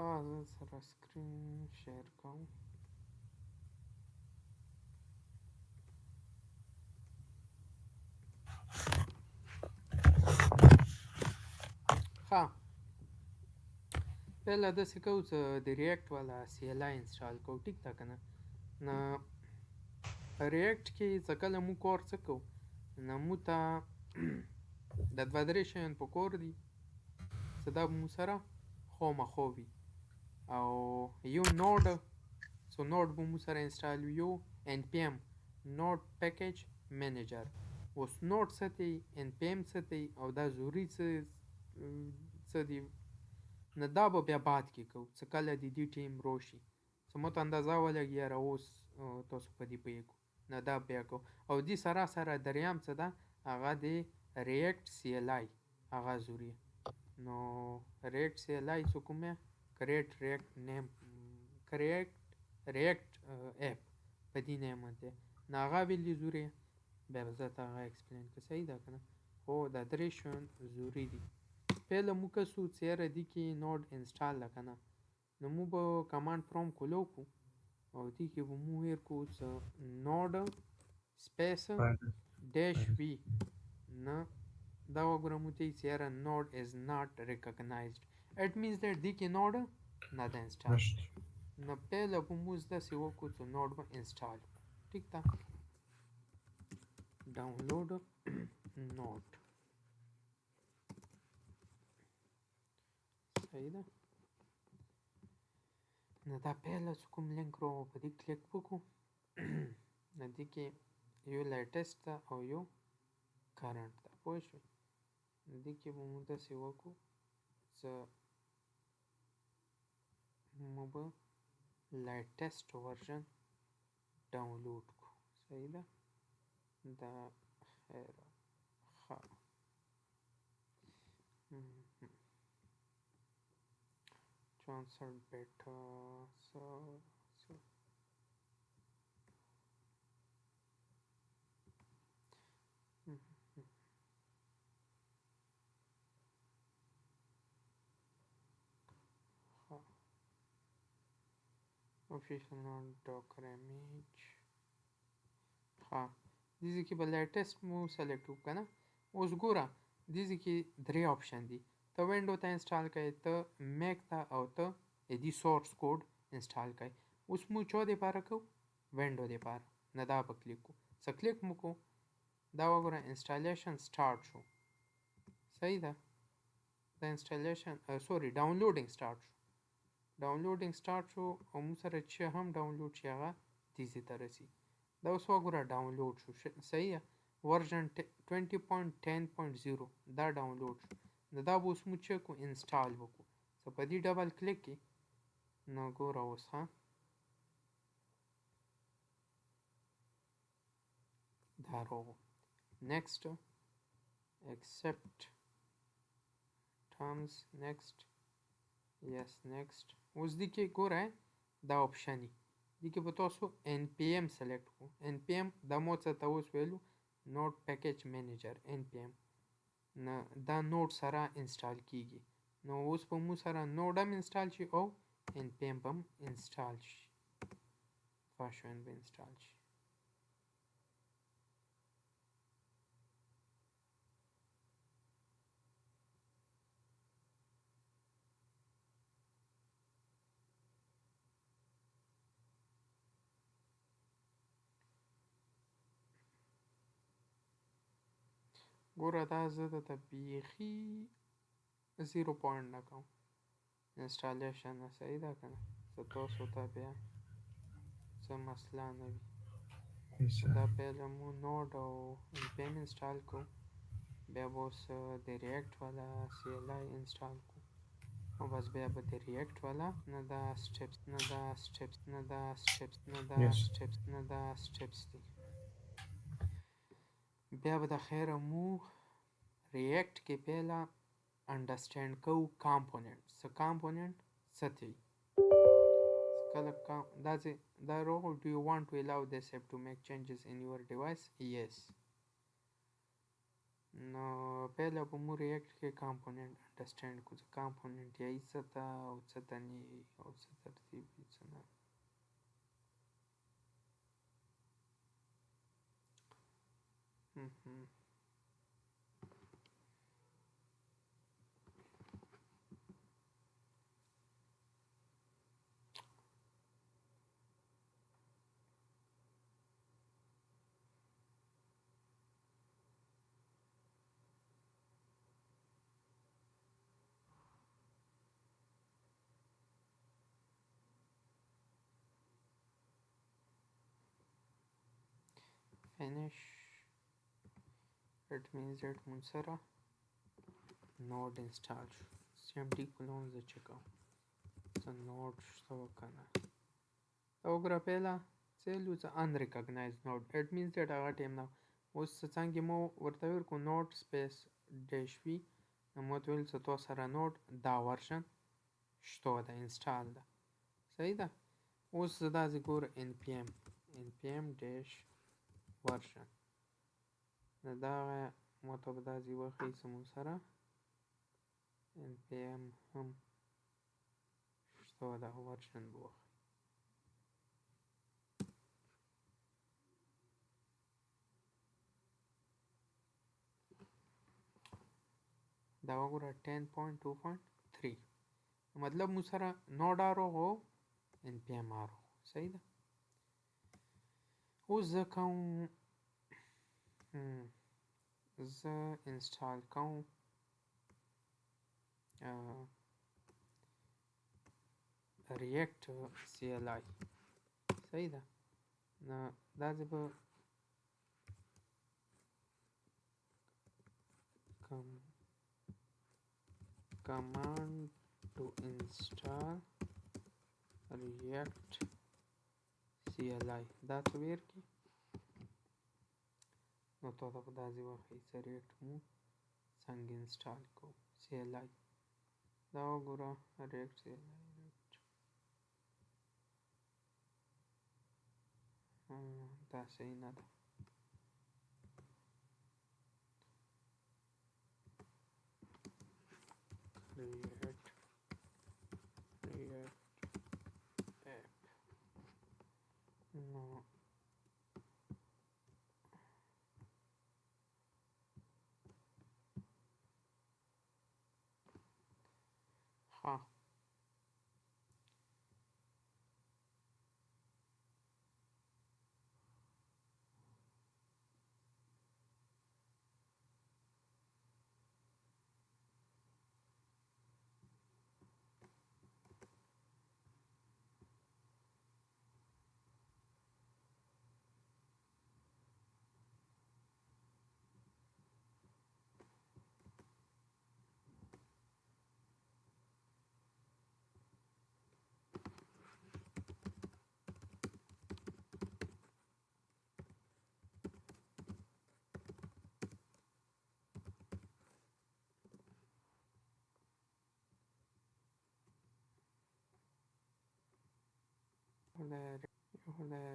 ها زه سره سکرین شیر کوم. ها پهله داسې کوو چې د ریاکټ والا CLI انسټال کوو. ټیک ده که نه؟ نه په ریاکټ کې چې کله موږ کار څه کوو، نه موږ ته د دوه درې شیان په کار دي چې دا به موږ سره خامخا وي. او یو نوډ، څو نوډ به موږ سره انسټال وي، یو NPM نوډ پیکیج منیجر. اوس نوډ څه دی، NPM څه دی، او دا ضروري څه دي، نه دا به بیا بعد کې کوو چې کله د دې ټیم راشي، چې مو ته اندازه ولګي یاره اوس تاسو په دې پوهېږو، نه دا بیا کوو. او دې سره دریم څه ده، هغه د ریاکټ CLI هغه ضروري. نو ریاکټ CLI څه کومه کریټ ریاکټ نیم ریاکټ اپ په دې نیم دی، نه هغه ویلي ضروري. بیا به زه ته هغه ایکسپلین که صحیح ده که نه. هو دا درې شیان ضروري دي. پهله موږ کسو چې یاره دې کې نوډ انسټال ده که نه، نو موږ به کمانډ پرومپټ کولو کړو او دې کې به موږ هیر کړو چې نوډ سپیس ډیش وي. نه دا وګوره موږ ته چې یاره نوډ از ناٹ ریکگنایزډ، اټ مینس دیټ دې کې نوډ نه ده انسټال. نو پهله به موږ داسې وکړو چې نوډ به انسټال کړو. ټیک ده؟ ډاونلوډ نوډ صحیح ده. نو دا پهله چې کوم لینک راغو په دې کلیک وکړو. نو دې کې یو لیټسټ ده او یو کرنټ ده، پوه شوې. دې کې به موږ داسې وکړو چې موږ به لیټسټ ورژن ډاونلوډ کړو. صحیح ده؟ دا خیر ښه. Johnson beta so official non docker image. ها دې کې به لیټسټ مو سلیکټ وکړو که نه. اوس ګوره دې کې درې آپشن دي، ته وینډو ته انسټال کوې، ته میک ته، او ته دې سورس کوډ انسټال کوې. اوس موږ چا دپاره کوو؟ وینډو دپاره. نه دا به کلیک کوو، څه کلیک مو کوو، دا وګوره انسټالیشن سټارټ شو. صحیح ده؟ دا انسټالیشن سوري ډاونلوډینګ سټارټ شو. ډاونلوډینګ سټارټ شو او موږ سره چې هم ډاونلوډ شي هغه تیزی ته رسي. دا اوس وګوره ډاونلوډ شو. صحیح ده؟ ورژن 20.10.0 دا ډاونلوډ شو. نو دا به اوس موږ چې کوو انسټال وکړو. څه په دې ډبل کلیک کې نو ګوره اوس ها دا راغو. نیکسټ accept terms next yes next. اوس دې کې ګوره دا آپشن دي، دې کې به تاسو NPM سلیکټ کړو. NPM دا مو څه ته اوس ویلو نوډ پیکیج منیجر NPM. نه دا نوډ سره انسټال کیږي. نو اوس به مو سره نوډ هم انسټال شي او NPM هم انسټال شي، فاشن به انسټال شي. ګوره دا زه درته بیخي 0 پوینټ نه کوم انسټالیشن نه. صحیح ده که نه؟ څه تاسو ته بیا څه مسله نه وي. دا پهله مو نوډ او NPM انسټال کوو، بیا به اوس د ریاکټ والا CLI انسټال کوو، او بس بیا به د ریاکټ والا نه دا سټپس دي. بیا به د خیره مو ریاکټ کې پهله انډرسټینډ کوو کامپوننټ. څه کامپوننټ څه ته وي، کله دا راغو do you want to allow this app to make changes in your device yes. نو پهله به مو ریاکټ کې کامپوننټ انډرسټینډ کو چې کامپوننټ یې څه ته او څه ته نه او څه ترتیب یې څه نه finish it means that مون سره نود انسټال شو cmd کولون زه چکم څه نود شته که نه دا وګوره پهله څه لوڅه unrecognized node it means that هغه ټیم نه اوس څنګه مو ورته ویل کو نود سپیس ډیش وي نو مو ته ویل چې تو سره نود دا ورژن شته ده انسټال ده صحیح ده اوس زه داسې ګوره npm ډیش ورژن نو دغه مو ته به داسې وښیي چې مون سره npm هم شته دغه ورژن به وښیي دا وګوره 10.2.3 مطلب مو سره نود آروغ او npm آروغ صحیح ده اوس زه کوم زه انسټال کوم ریاکټ CLI صحیح ده نو داسې به command to install react CLI دا څه ویر کی نو ته په داسې وښیي چې ریاکټ مو څنګه انسټال کوو CLI دا وګوره ریاکټ CLI دا صحیح نه ده create app نو ها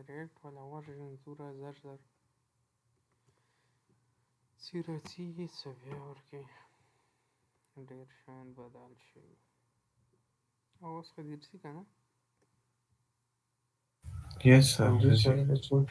ریاکټ والا ورژن زوره زر چې راځي څه بیا ورکې ډېر شیان بدل شوي او اوس خو درسي که نه Yes, sir. This is good.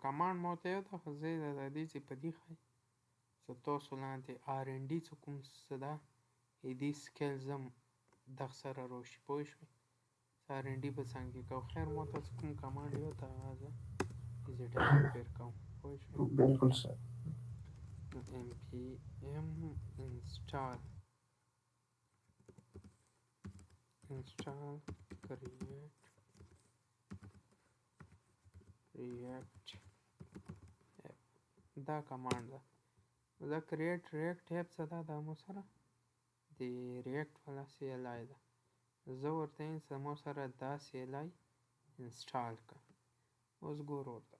کمانډ مو ته یو ته خو زه د دې چې په دې ښایي چې تاسو لاندې R&D چې کوم څه ده دې سکیلز هم دغه سره راشي پوه شوې R&D به څنګه کوو خیر ما ته چې کوم کمانډ یو ته هغه زه ایزیټر پیر کوم پوه شوې بالکل سر npm install create react app دا کمانډ ده. دا کریټ ریاکټ ایپ څه ده دا مو سره د ریاکټ والا سی ال آی ده. زه ورته یم چې مو سره دا سی ال آی انسټال کړه. اوس ګور ورته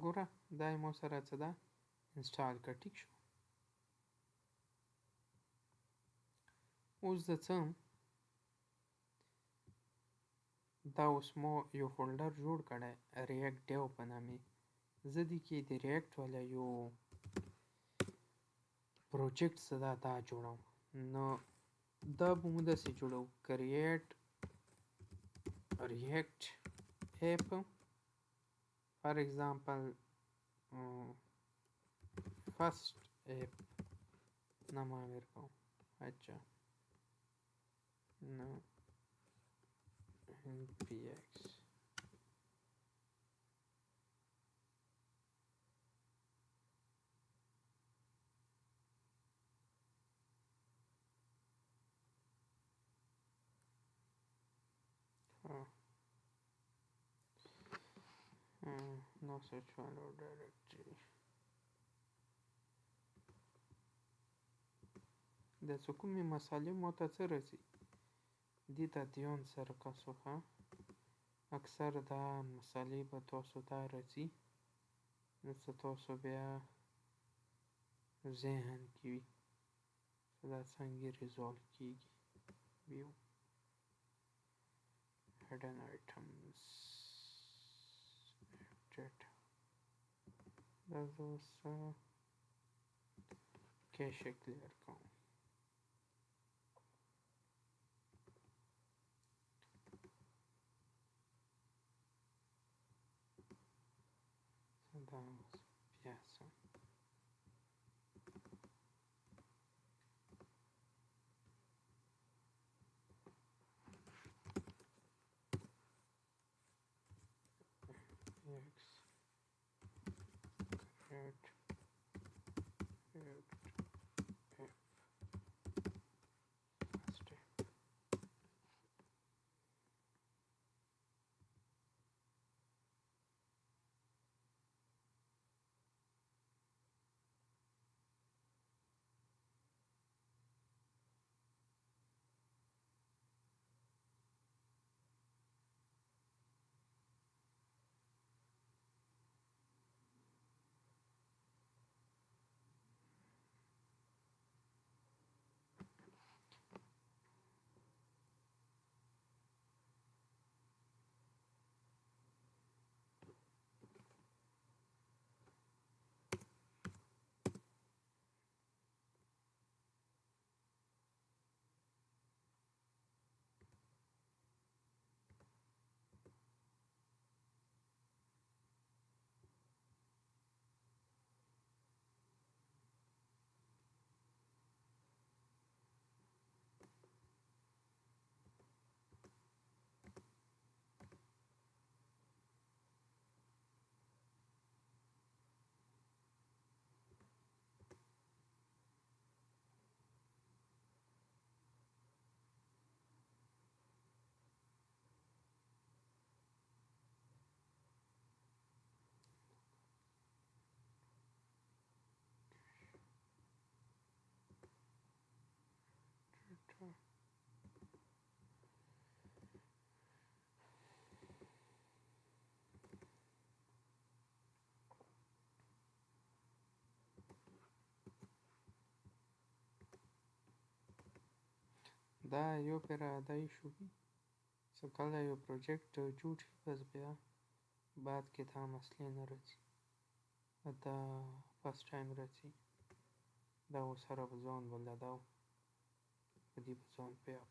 ګوره دا یې مو سره څه ده انسټال کړه. ټیک شو. اوس زه څه دا اوس مو یو فولډر جوړ کړی ریاکټ ډیو په نامې. زه دې کې د ریاکټ والا یو پروجیکټ څه ده دا جوړوم. نو دا به مو داسې جوړو کریټ ریاکټ ایپ فار ایگزامپل first app नाम मेरे को अच्छा no npx oh, no such follow directory د څه کومې مسالې مو ته څه راځي دې ته دیون سره کسو ښه اکثر دا مسالې به تاسو ته راځي نو څه تاسو بیا ذهن کې وي چې دا څنګه ریزالو کېږي. view hidden items data دا زه اوس کیشه کلیر کوم. دا اوس بیا څه x create react app step دا یو پیر ادای شو څه کله یو پروجیکټ جوړ شي بس بیا بعد کې دا مسئلې نه راځي. دا فرست ټایم راځي دا سره به ځان ولداو په دې به ځان بیا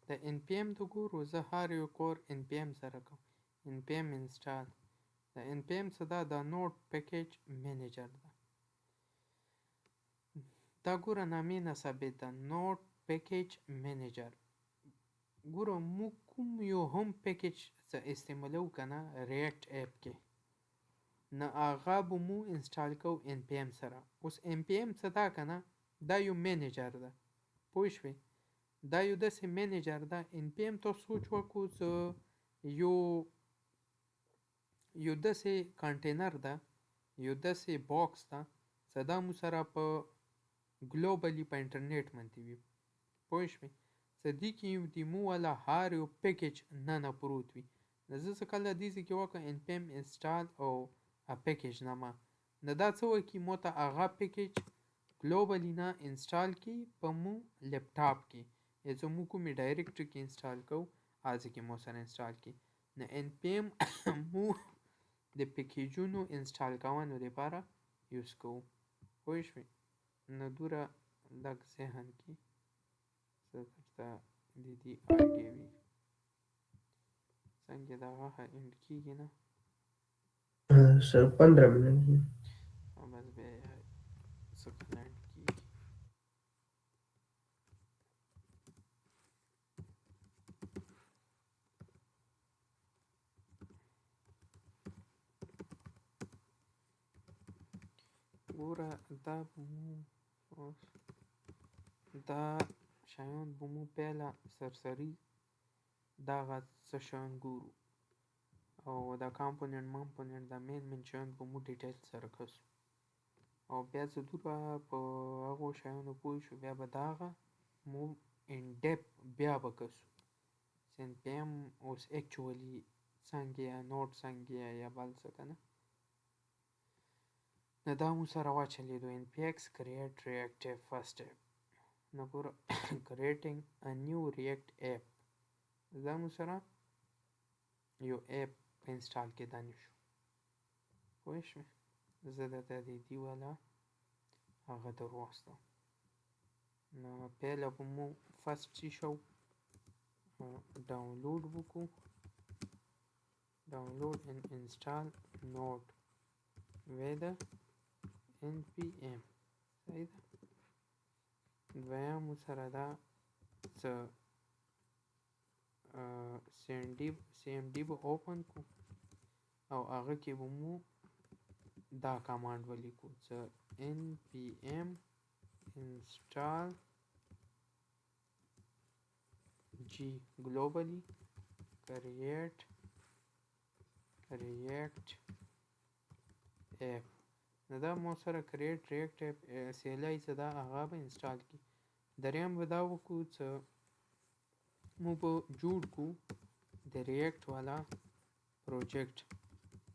د ان پی ام د ګورو زه هر یو کور ان پی ام سره کوم. ان پی ام انسټال د ان پی ام څه ده؟ د نوټ پیکیج منیجر ده. دا ګوره نامې نه ثابت ده. نوټ پیکیج منیجر. ګوره موږ کوم یو هم پیکیج څه استعمالو کنه ریاکټ اپ کې، نه هغه به مو انسټال کوو ان پی ام سره. اوس ان پی ام څه ده کنه؟ دا یو منیجر ده. پوه شوې؟ دا یو داسې منیجر ده. ان پی ام ته سوچ وکړو څه یو داسې کنټینر ده، یو داسې باکس ده چې دا مو سره په ګلوبلي په انټرنیټ باندې وي. پوه شوې؟ چې دې کې د مو والا هر یو پیکیج نه پروت وي. نو زه څه کله دې ځای کې وکړم ان پی ام انسټال او پیکیج نامه، نو دا څه وکړي مو ته هغه پیکیج ګلوبلي نه انسټال کړي په مو لپټاپ کې، یا چې مو کومې ډایرکټري کې انسټال کوو هغه کې مو سره انسټال کړي. نو ان پی ام مو د پیکیجونو انسټال کولو لپاره یوز کوو. پوه شوې؟ نو دوره لږ ذهن کې څه درته د دې آیډیا وي. څنګه دغه اینډ کېږي نه؟ सर 15 मिनट में. بس بیا یې څه کله اینډ کېږي. ګوره دا به مو اوس دا شیان به مو پیله سرسري دغه څه شیان ګورو، او دا کامپوننټ مامپوننټ دا مین شیان به مو ډیټیل سره کسو، او بیا چې دوره په هغو شیانو پوه شو بیا به دغه مو ان ډیپ بیا به کسو چې ان پی ام اوس اکچوالي څنګه یا نوټ څنګه یا بل څه که نه. نو دا مو سره وچلېدو ان پی ایکس کریټ ریاکټ اپ فرست اپ. نو ګوره کریټینګ ا نیو ریاکټ اپ، دا مو سره یو اپ انسټال کېدانی شو. پوه شوې؟ زه درته د دې والا هغه در واستم. نو پیله به مو فرست څه شو؟ ډاونلوډ وکړو. ډاونلوډ and install node with npm. صحیح ده؟ دویم مو سره دا څه سی ام ډي به اوپن کړو او هغه کې به مو دا کمانډ ولیکو څه npm install g globally create react app. نو دا مو سره create react app CLI څه ده هغه به انسټال کړي. دریم به دا وکړو څه مو به جوړ کړو د ریاکټ والا پروجیکټ.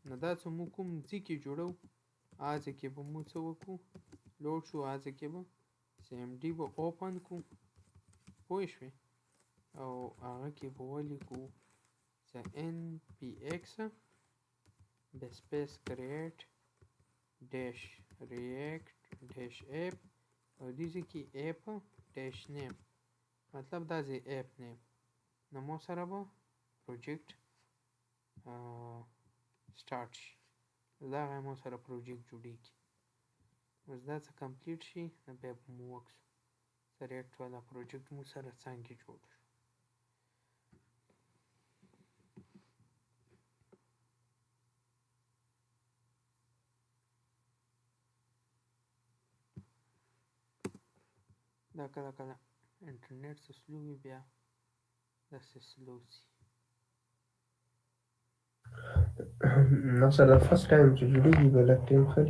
نو دا څه مو کوم ځای کې جوړو هغه ځای کې به مو څه وکړو لوډ شو، هغه ځای کې به سی ام ډي به اوپن کړو. پوه شوې؟ او هغه کې به ولیکو څه ان پی ایکس د سپیس کریټ ډیش ریاکټ ډیش اپ، او دې ځای کې اپ ډیش نیم، مطلب دا ځای اپ نیم. نو مو سره به پروجیکټ سټارټ شي. دغه مو سره پروجیکټ جوړیږي. اوس دا څه کمپلیټ شي نو بیا به مو وکړو څه ریاکټ والا پروجیکټ مو سره څنګه جوړ شو. دا کله کله انټرنیټ څه سلو وي بیا داسې سلو ځي. No, sir, the first time چې جوړېږي به لږ ټایم ښه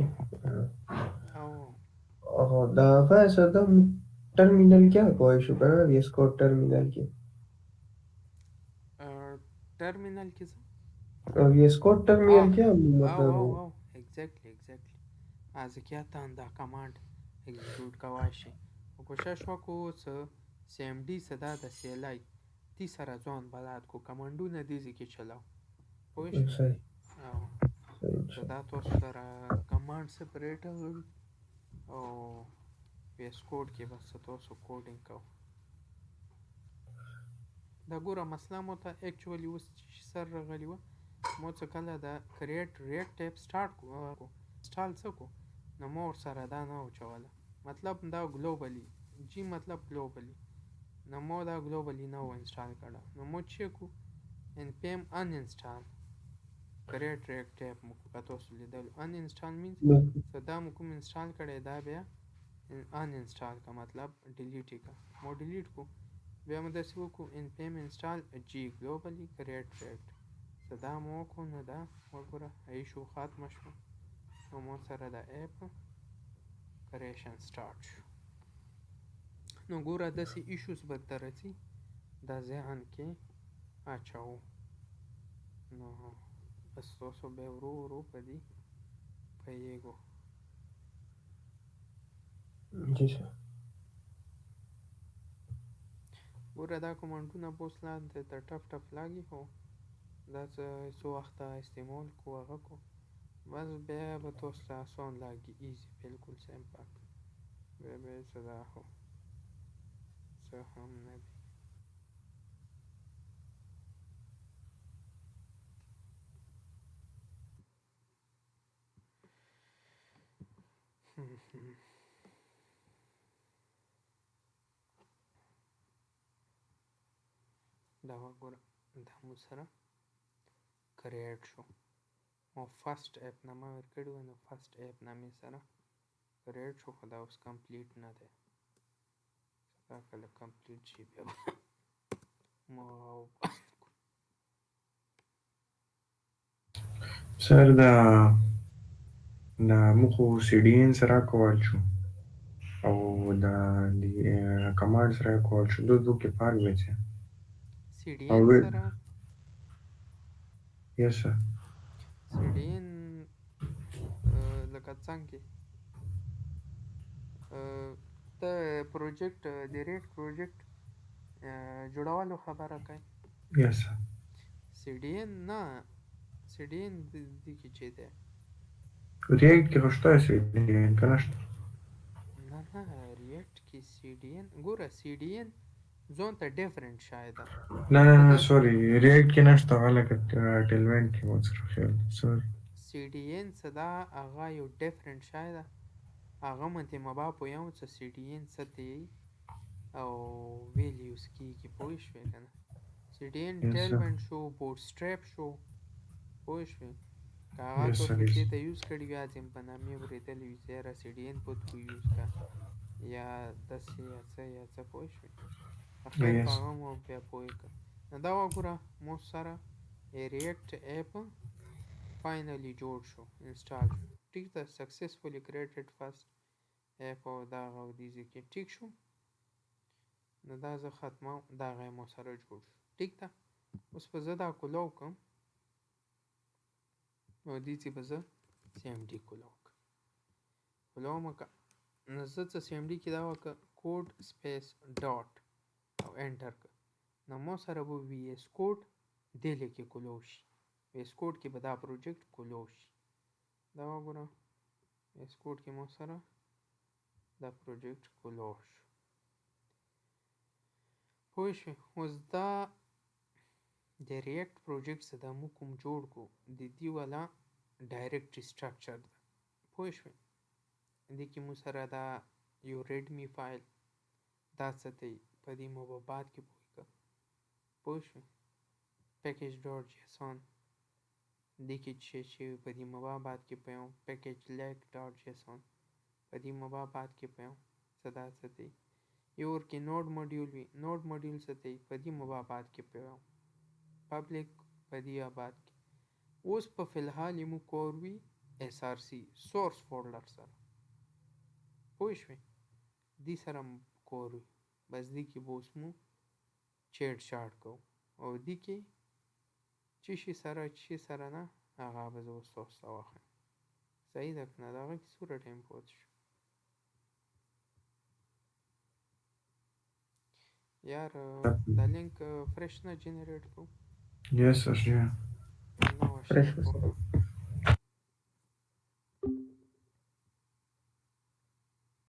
او دا هغه سر د ټرمینل کې کوی شو که نه ویس کوډ ټرمینل کې ټرمینل کې څه ویس کوډ ټرمینل کې هم او مطلب او او ایگزیکټلی از کې تا دا کمانډ ایگزیکیوټ کوای شي. او کوشش وکړو څه سی ام ډي څه دا د سی ال آی دې سره ځان بلد کو کمانډونه دې ځای کې چلاو. پوه شوې؟ صحیح او زه دا تاسو سره کمانډ سپریټر او ویس کوډ کې بس تاسو کوډینګ کوو. دا ګوره مسله مو ته اکچولی اوس چې سر راغلی وه مو څه کله د کریټ ریاکټ ټایپ سټارټ کو انسټال څه کو نو مو ورسره دا نه اچوله مطلب دا ګلوبلی جی مطلب ګلوبلی نو مو دا ګلوبلی نه و انسټال کړه نو مو چې کو npm uninstall کریټ ریاکټ ټایپ مو کو که تاسو لیدلو uninstall means څه دا مو کوم انسټال کړی دا بیا uninstall کا مطلب ډیلیټ یې کا مو ډیلیټ کو بیا مو داسې وکړو npm install g globally create react څه دا مو وکړو نو دا وګوره ایشو ختمه شو نو مو سره د اپ کریشن سټارټ شو نو ګوره داسې ایشوز به ته راځي دا ذهن کې اچوو نو بس تاسو بیا ورو ورو په دې پوهیږو جی سر ګوره دا کومنټونه به اوس لاندې ته ټف ټف لاګي خو دا څه وخته استعمال کو هغه کو بس بیا به تاسو ته آسان لاګي ایزي بالکل سمپل بیا به څه دا خو څه هم نه دي دا وګوره دا مو سره کریټ شو او فرست اپ نامه ورکړی و نو فرست اپ نامې سره کریټ شو خو دا اوس کمپلیټ نه دی دا کله کمپلیټ شي بیا ما سر دا موږ سی ډي ان سره کول شو او دا کمانډ سره کول شو دو کې فرق وځي سی ډي او ان سره یس سر سی ډي ان لکه څنګه ته پروجیکټ د ریټ پروجیکټ جوړولو خبره کوي یس سر سی ډي ان نه سی ډي ان دي کې چې ده ریاکټ کې خوشته سی ډي ان کنه نه نه ریاکټ کې سی ډي ان ګوره سی ډي ان ځون ته ډیفرنٹ شاید نه سوري ریاکټ کې نشته لکه ټیلمنټ کې مو سره خیال سوري سی ډي ان صدا هغه یو ډیفرنٹ شاید هغه منته مبا پویم څه سی ډي ان څه دی او ویلیوز کیږي پوه شوې کنه سی ډي ان یس سر ټیلمنټ شو بوټ سټریپ شو پوه شوې که هغه یس سر تاسو چې ته یوز کړي وي ازم په نامې ورېدلی وي زیاره سی ډي ان په تو یوز کا یا داسې یا څه پوه شوې خیر په یس هغه مو بیا پوه کړ نو دا وګوره مو سره ریاکټ اپ فاینلی جوړ شو انسټال شو ټیک ده سکسسفولي کریټډ فرست اپ او دا غوډیزي کې ټیک شو نو دا زه ختمه دا غي مو سره جوړ شو ټیک ده اوس په زه دا کولو کوم او دې چې به زه سی ام ډي کولو مکه نو زه څه سی ام ډي کې دا وکړه کوډ سپیس ډاټ او انټر کړه نو مو سره به وی اس کوډ دې لیکي کولو شي وی اس کوډ کې به دا پروجیکټ کولو شي دا وګوره وی اس کوډ کې مو سره دا پروجیکټ کولو شو پوه شئ اوس دا د ریاکټ پروجیکټ څخه مو کوم جوړ کو د دې والا ډایرکټري سټرکچر ده پوه شئ دې کې مو سره دا یو ریډمی فایل دا څه دی په دې مو به بعد کې پوه شئ پیکیج ډاټ جیسون دې کې چې په دې مو بعد کې پېو پیکیج لیک ډاټ جیسون په دې مو بعد کې پېو صدا څه دی یو ورکې نوډ موډیول وي نوډ موډیول څه دی په دې مو بعد کې پېو پبلک په دې آباد کې اوس په فلحال مو کور وی اس ار سی سورس فولډر سره پوه شئ دې سره کور وی بس دې کې به اوس مو چیټ شارټ کو او دې کې چې سره نه هغه به زه اوس تاسو ته واخلم صحیح ده که نه د هغه کې څومره ټایم پاتې شو یار دا لینک فرش نه جنریټ کوو یس سر نو شیئر وکړه